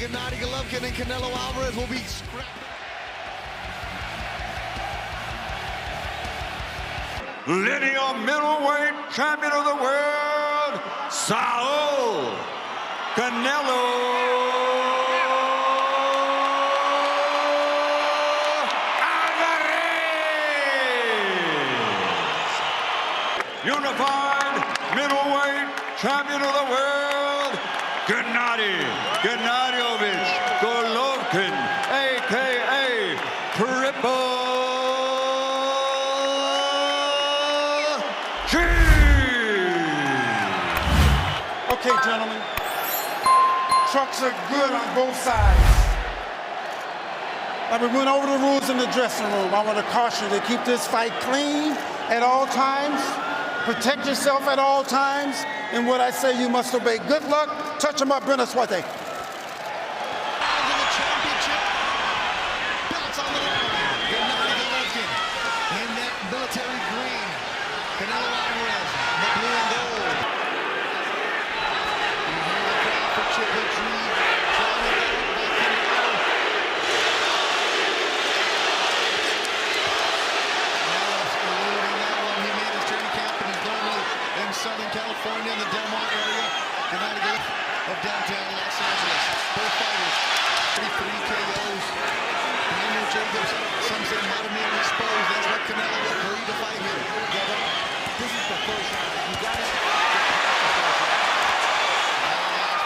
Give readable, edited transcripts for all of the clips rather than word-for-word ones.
Gennady Golovkin and Canelo Alvarez will be scrapped. Linear middleweight champion of the world, Saul Canelo Alvarez. Unified middleweight champion of the world, Gennady Golovkin, a.k.a. Triple G. Okay, gentlemen, trucks are good on both sides. Like we went over the rules in the dressing room. I want to caution you to keep this fight clean at all times, protect yourself at all times, and what I say you must obey. Good luck. Touch them up, Brenda Suarte. Military green, Canelo Alvarez, the blue and gold. You hear the crowd for Triple G, trying to get it by Canelo. Canelo's eluding that one. He made his training camp in his dorm in Southern California in the Del Mar area. Gennady Golovkin of downtown Los Angeles. Both fighters, 33 KOs. Daniel Jacobs, some say might have made him exposed. That's what Canelo agreed to fight here. Yeah, but this is the first round. You got it.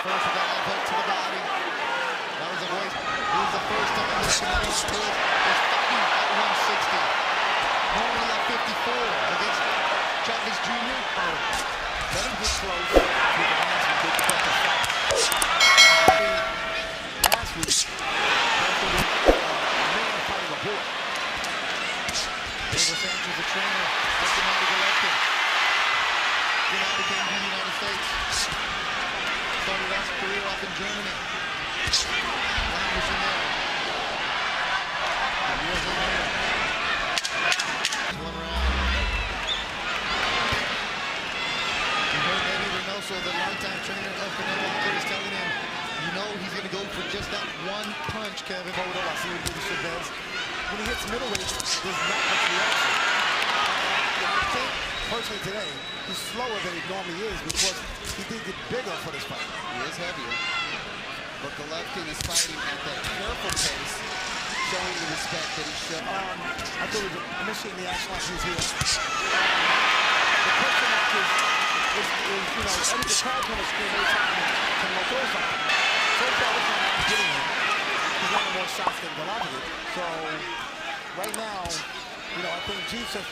First with that left hook to the body. That was a voice. This is the first time that Canelo is fighting at 160. Normally at 54 against Chavez Jr. Let him get close. With the hands and big pressure shot. Last week, Davis Sanchez, the trainer of Gennady Golovkin. Gennady came to the United States. Started his career off in Germany. Languishing there. And years later, one round. You heard Eddie Reynoso, the longtime trainer of Canelo Alvarez, telling him, you know he's going to go for just that one punch, Kevin. Hold on, I see what he should have. When he hits middleweight, there's not much reaction. I think, personally today, he's slower than he normally is because he did get bigger for this fight. He is heavier. But Golovkin is fighting at that careful pace, showing the respect that he should. I thought he was initiating the action like he was here. The question mark is, you know, Eddie the crowd going to scream every time Canelo throws something. So far, this one I'm getting him. He's landing more shots than Golovkin. So, right now, you know, I think Chiefs have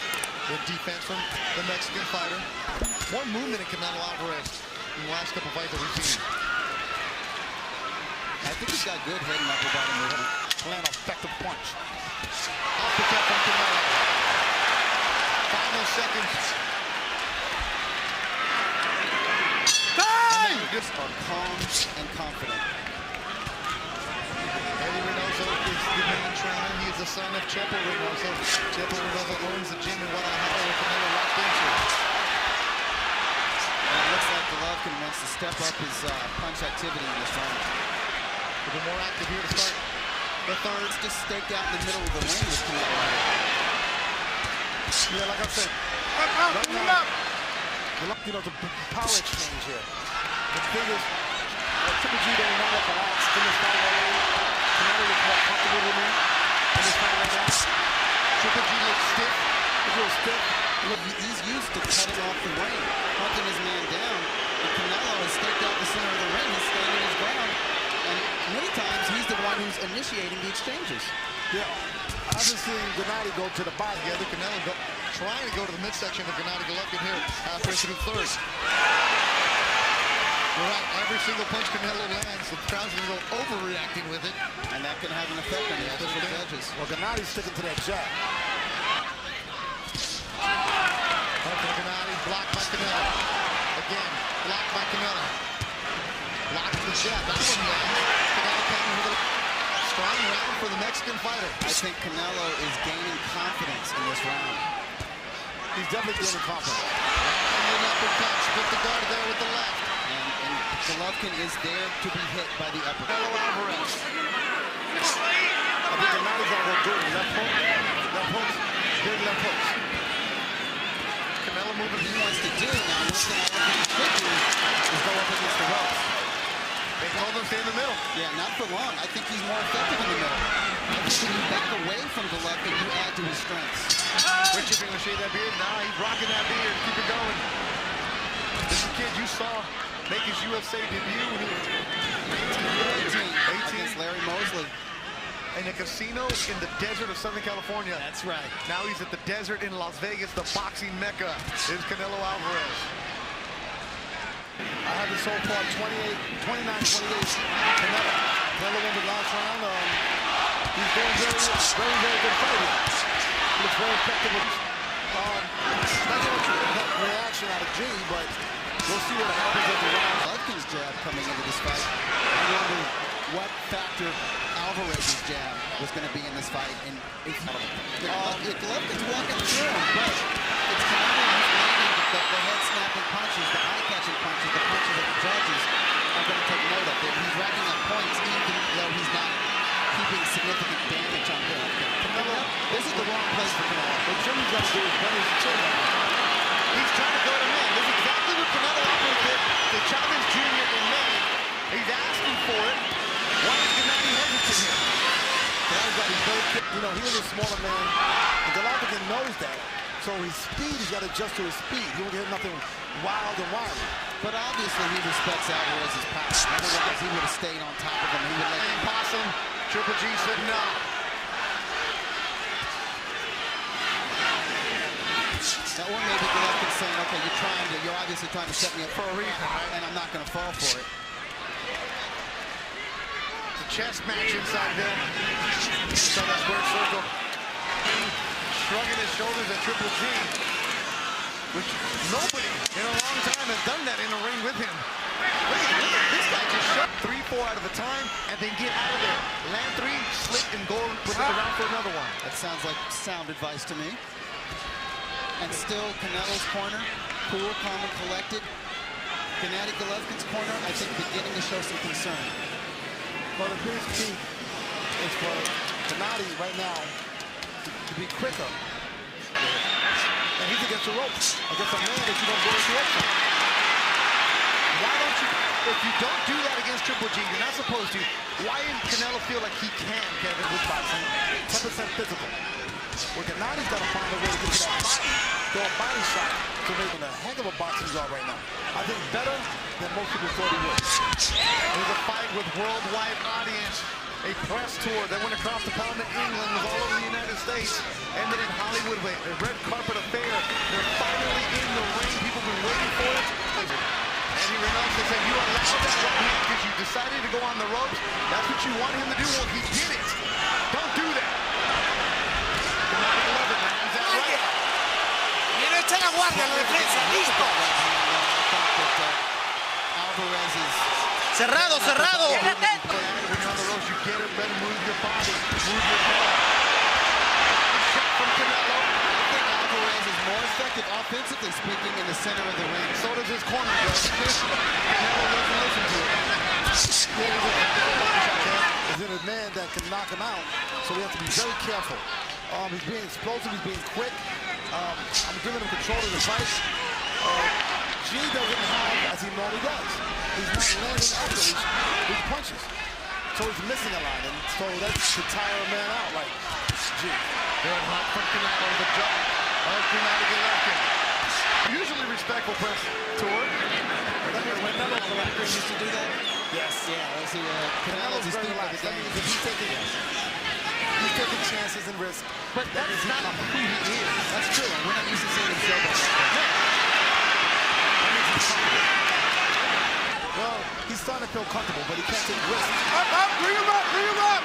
good defense from the Mexican fighter. More movement in Canelo Alvarez in the last couple fights that we've seen. I think he's got good head and upper body movement. land an effective punch. Uppercut from Canelo. Final seconds. Hey! Just are calm and confident. Eddie Reynoso is the main trainer. He is the son of Chepo Reynoso. Chepo Reynoso owns the gym in Guadalajara where Canelo locked into. And it looks like Golovkin wants to step up his punch activity in this round. A bit more active here to start the third. Just stake out in the middle of the ring with Canelo. Yeah, like I said, right now, you know, the power exchange here. The thing is, Triple G don't know that relax in this fight right now. Canelo is more comfortable with me in this fight right now. Triple G looks stiff. He's a little stiff. Look, he's used to cutting off the ring, hunting his man down. And Canelo has staked out the center of the ring. He's standing his ground. And many times, he's the one who's initiating the exchanges. Yeah. I've been seeing Gennady go to the body. Yeah, the Canelo trying to go to the midsection of Gennady Golovkin here after through third. You're right, every single punch Canelo lands, the crowd's going to go overreacting with it. And that can have an effect on the official judges. Well, Gennady's sticking to that jab. Punch from Gennady, blocked by Canelo. Again, blocked by Canelo. Blocked the jab. That one lands. Canelo coming with a strong round for the Mexican fighter. I think Canelo is gaining confidence in this round. He's definitely gaining confidence. And an uppercut, split the guard there with the left. And Golovkin is there to be hit by the uppercut. Canelo Alvarez. good. Left hook, big left hooks. Canelo moving. He wants to do now. One thing I don't think he should do is go up against the ropes. They told him to stay in the middle. Yeah, not for long. I think he's more effective in the middle. I think when you back away from Golovkin, you add to his strengths. Richard's gonna shave that beard. Nah, he's rocking that beard. Keep it going. This is a kid you saw make his UFC debut when he was 18. Against Larry Mosley. In a casino in the desert of Southern California. That's right. Now he's at the desert in Las Vegas, the boxing mecca. Is Canelo Alvarez. I have it so far 29-28. Canelo won the last round. He's doing very good fighting. He looks very effective. Not getting much reaction out of G, but we'll see what happens at the round. Golovkin's jab coming into this fight. I wonder what factor Alvarez's jab was going to be in this fight. And if Golovkin's walking through him, but it's Canelo who's landing the head-snapping punches, the eye-catching punches, the punches that the judges are going to take note of. He's racking up points even though he's not keeping significant damage on Golovkin. Canelo, this is the wrong place for Canelo. What Jimmy's got to do is run his chin down. He's trying to go to May. This is exactly what Canelo Alvarez did to Chavez Jr. in May. He's asking for it. Why is Gennady hesitant here? Canelo's got his very quick. You know, he was a smaller man, and Golovkin knows that. So his speed, he's got to adjust to his speed. He won't get nothing wild and wild. But obviously he respects Alvarez's power. Otherwise he would have stayed on top of him. He would let him Possum. Triple G said no. Now, or maybe Golovkin saying, okay, you're obviously trying to set me up for a reason, right? And I'm not going to fall for it. It's a chess match inside there. Inside that square circle. Shrugging his shoulders at Triple G, which nobody in a long time has done that in a ring with him. Look at this guy just shot 3-4 out of the time and then get out of there. Land 3, slip, and go with it around for another one. That sounds like sound advice to me. And still Canelo's corner, cool, calm, and collected. Gennady Golovkin's corner, I think, beginning to show some concern. But the biggest key is for Gennady right now to be quicker. And he's against the ropes. Against a man that you don't go into ropes on. Why don't you, if you don't do that against Triple G, you're not supposed to, why didn't Canelo feel like he can, Kevin, with boxing? 10% physical. Well, Gennady's got to find a way to get to that body, throw a body shot to make him a heck of a boxing job right now. I think better than most people thought he would. It was a fight with worldwide audience. A press tour that went across the pond in England, was all over the United States, ended in Hollywood with a red carpet affair. They're finally in the ring. People have been waiting for it. Andy Reynoso said, you allowed that right here because you decided to go on the ropes. That's what you wanted him to do. Well, he did it. Don't do that. Is that right? Viene echa la guardia, la defensa, listo. Alvarez is Cerrado, cerrado. When you're on the ropes, you get it, better move your body, move your head. Shot from Canelo. I think Alvarez is more effective offensively speaking in the center of the ring. So does his corner, Canelo doesn't listen to it. Is in a man that can knock him out, so we have to be very careful. He's being explosive, he's being quick. I'm giving him control of the fight. G doesn't have, as he normally does. He's not landing after these punches. So he's missing a lot, and so that's to tire a man out like G. Good hot from Canelo, the jump of Gennady Golovkin. Usually respectful press tour. Remember Golovkin used to do that? Yes. Yeah, as he, Canelo's Canelo's very esteemed by the relaxed. That game. means if he's taking chances and risks. But that's not who he is. That's true. We're not used to seeing him show that. Well, he's starting to feel comfortable, but he can't take risks. Up, bring him up!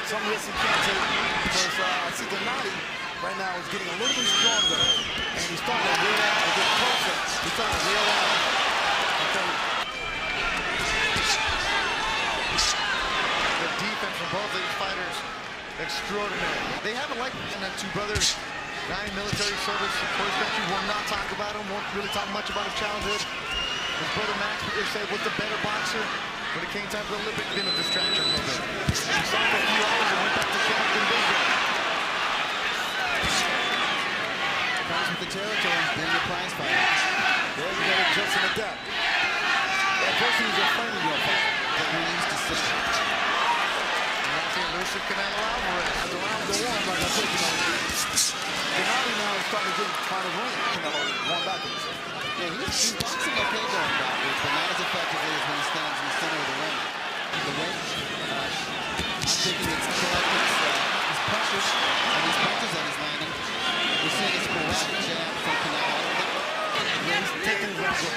Some risks he can't take because I see Gennady right now is getting a little bit stronger, and he's starting to rear out and get closer. He's starting to rear out. Okay. The defense from both of these fighters, extraordinary. They haven't liked the two brothers. Guy in military service for his country, will not talk about him, won't really talk much about his childhood. His brother Max, they say, was the better boxer. When it came time for the Olympics, been a distraction a little bit. He saw him for a few hours and went back to camp in Vegas. your prize fighter. There you go, just in the depth. That person is your friend in your fight. That we're used to seeing. Elusive Canelo Alvarez. Around the one, like I said, Gennady now is starting to find his range. Canelo going backwards. Yeah, he's boxing okay going backwards, but not as effectively as when he stands in the center of the ring. The way, I'm thinking it's his pressures and his punches that he's landing. We're seeing his sporadic jab from Canelo. Yeah, he's taking his round.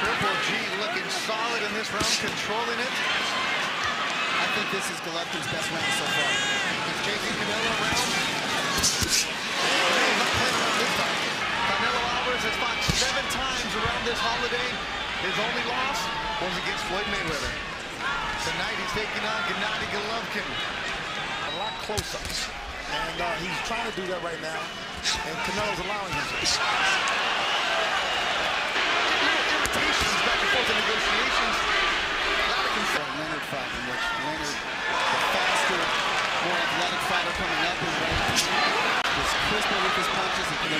Triple G looking solid in this round, controlling it. I think this is Golovkin's best round so far. He's chasing Canelo around. He's not playing around this time. Canelo Alvarez has fought 7 times around this holiday. His only loss was against Floyd Mayweather. Tonight he's taking on Gennady Golovkin. A lot closer. And he's trying to do that right now. And Canelo's allowing him to. Irritations back and forth in negotiations. Leonard fight in which Leonard, the faster, more athletic fighter coming up in range, is crisper with his punches, and the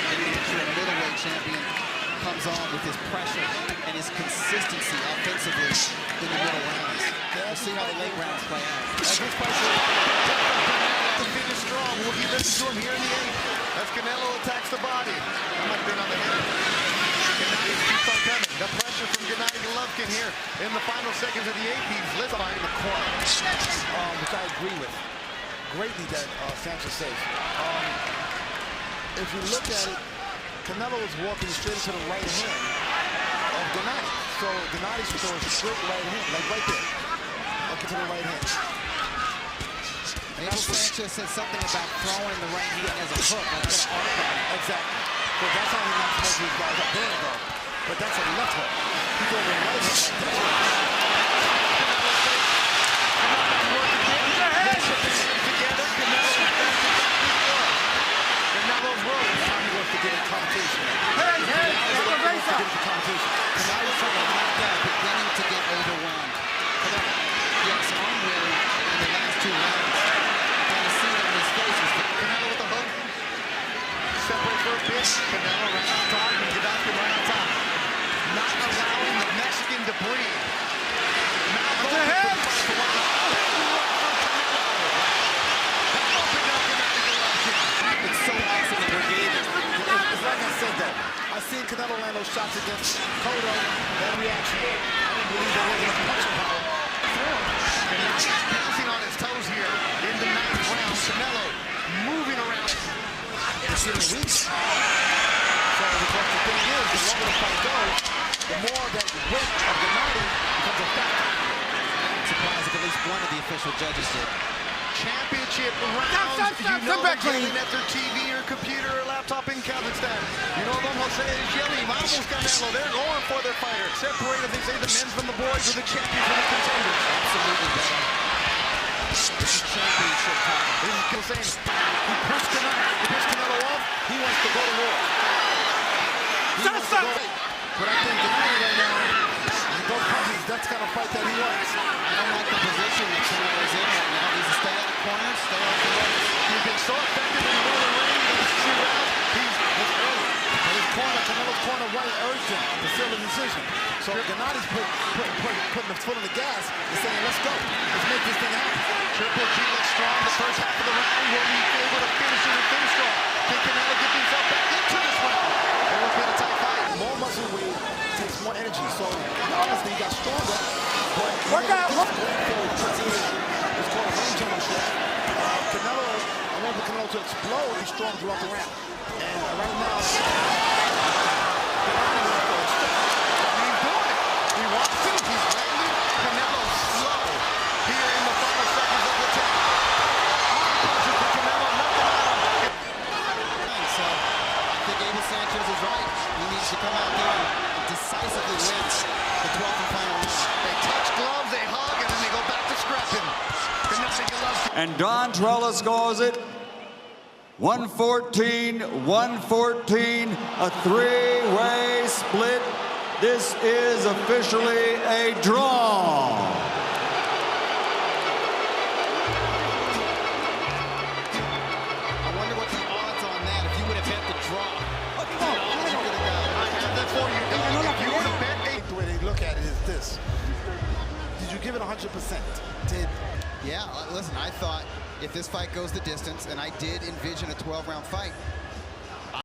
middleweight champion comes on with his pressure and his consistency offensively in the middle rounds. We'll see how the late rounds play out. As this fight to finish strong, will he listen to him here in the 8th? As Canelo attacks the body. That might have been on the head. Gennady keeps on coming. The pressure from Gennady Golovkin here in the final seconds of the 8th. He's lit by in the corner. Which I agree with. Greatly that Sanchez says. If you look at it, Canelo is walking straight into the right hand of Gennady. So Gennady's throwing straight right hand, like right there. Up into the right hand. Abel Sanchez said something about throwing the right hand as a hook, like an arm bar. Exactly. So that's how he knocks most of these guys up. There you go. But that's a left hook. He's going to right hook like that. Together, Canelo's road. Now he wants to get in competition. Hey, Now he's trying to knock down, Beginning to get overwhelmed. Yes, arm really in the last 2 rounds. Kind of see it on his face. Canelo with the hook. Separate first pitch. Canelo right on top and Golovkin right on top. Not allowing the Mexican to breathe. Now going to the fight for one. It's so awesome that we're gaining. It's like I said, though. I've seen Canelo land those shots against Cotto. That reaction. I didn't believe there wasn't a punching power. He's bouncing on his toes here in the 9th round. Canelo moving around. It's in the reach. So because the thing is, the longer the fight goes, the more that weight of Gennady becomes a factor. I'm surprised if at least one of the official judges did. Championship rounds. Stop, You know back, they're yelling at their TV or computer or laptop in Kazakhstan. You know them, Jose is yelling, Vamos Canelo. They're going for their fighter. Separate, as they say, the men's from the boys are the champions and the contenders. Absolutely, brother. This is championship time. This is Kill saying, he pushed Canelo off. He wants to go to war. Stop. But I think Gennady right now, those punches, that's kind of fight that he wants. I don't like the position that Canelo's in right now. He's to stay out of corners, stay off the ropes. He's been so effective in the middle of the ring in these 2 rounds. He's early. Canelo's corner right urged him to seal the decision. So Gennady's putting the foot on the gas and saying, let's go. Let's make this thing happen. Triple G looks strong the first half of the round. Will he be able to finish it and finish strong? Can Canelo get himself back into this round? It will be a tight fight. More muscle weight takes more energy. So obviously he got stronger. But Work out. It's called a range ownership. Canelo, I want Canelo to explode. He's strong throughout the round. And right now, He's doing it. He wants to. He's landing. Canelo slow here in the final seconds of the 10th. Punches to Canelo, nothing out of it. So I think Abel Sanchez is right. He needs to come out there and decisively win the 12th and final round. They touch gloves, they hug, and then they go back to scrapping. And Don Torella scores it 114, 114, a 3-way split. This is officially a draw. I wonder what the odds on that, if you would have bet the draw. Yeah, listen, I thought if this fight goes the distance, and I did envision a 12-round fight,